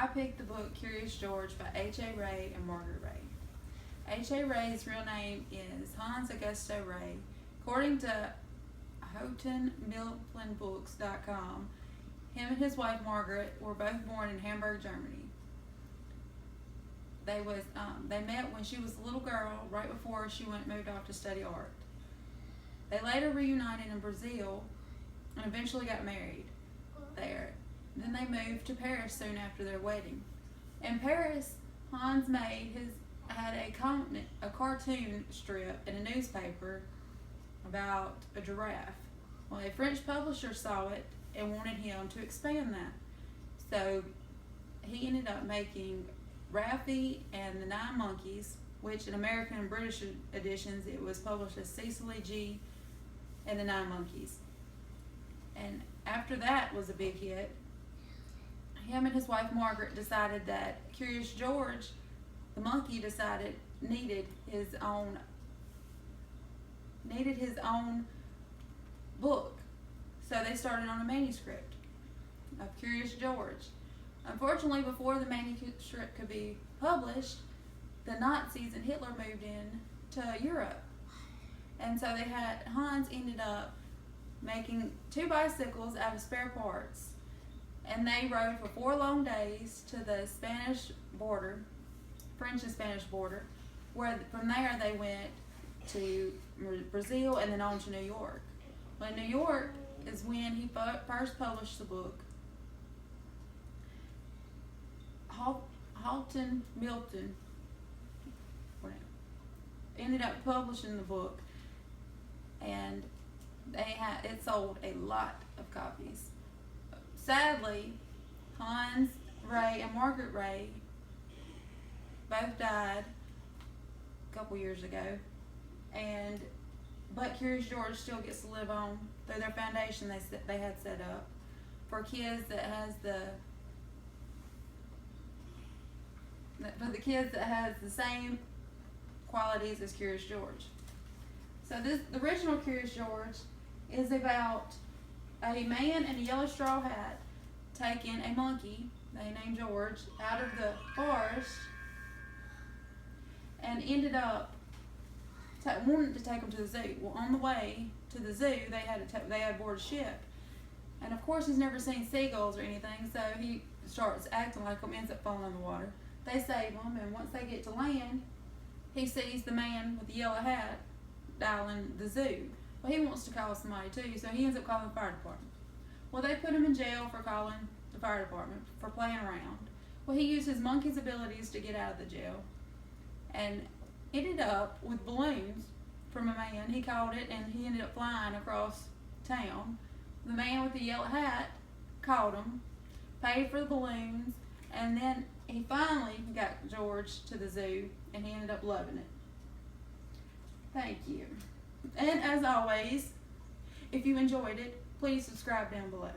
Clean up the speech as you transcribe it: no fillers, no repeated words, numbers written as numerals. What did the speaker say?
I picked the book Curious George by H.A. Ray and Margaret Ray. H.A. Ray's real name is Hans Augusto Ray. According to HoughtonMifflinBooks.com, him and his wife Margaret were both born in Hamburg, Germany. They met when she was a little girl, right before she moved off to study art. They later reunited in Brazil and eventually got married there. Then they moved to Paris soon after their wedding. In Paris, Hans had a cartoon strip in a newspaper about a giraffe. Well, a French publisher saw it and wanted him to expand that. So he ended up making Raffi and the Nine Monkeys, which in American and British editions it was published as Cecily G. and the Nine Monkeys. And after that was a big hit, him and his wife Margaret decided that Curious George, the monkey, needed his own book. So they started on a manuscript of Curious George. Unfortunately, before the manuscript could be published, the Nazis and Hitler moved in to Europe. And so Hans ended up making 2 bicycles out of spare parts. And they rode for 4 long days to the Spanish border, French and Spanish border, where from there they went to Brazil and then on to New York. Well, in New York is when he first published the book. Houghton Mifflin ended up publishing the book, and it sold a lot of copies. Sadly, Hans Ray and Margaret Ray both died a couple years ago, but Curious George still gets to live on through their foundation they had set up for kids that has the same qualities as Curious George. So the original Curious George is about a man in a yellow straw hat taking a monkey they named George out of the forest and ended up wanting to take him to the zoo. Well, on the way to the zoo, they had board a ship, and of course he's never seen seagulls or anything, so he starts acting like him, ends up falling in the water. They save him, and once they get to land, he sees the man with the yellow hat dialing the zoo. Well, he wants to call somebody too, so he ends up calling the fire department. Well, they put him in jail for calling the fire department for playing around. Well, he used his monkey's abilities to get out of the jail and ended up with balloons from a man. He called it, and he ended up flying across town. The man with the yellow hat called him, paid for the balloons, and then he finally got George to the zoo, and he ended up loving it. Thank you. And as always, if you enjoyed it, please subscribe down below.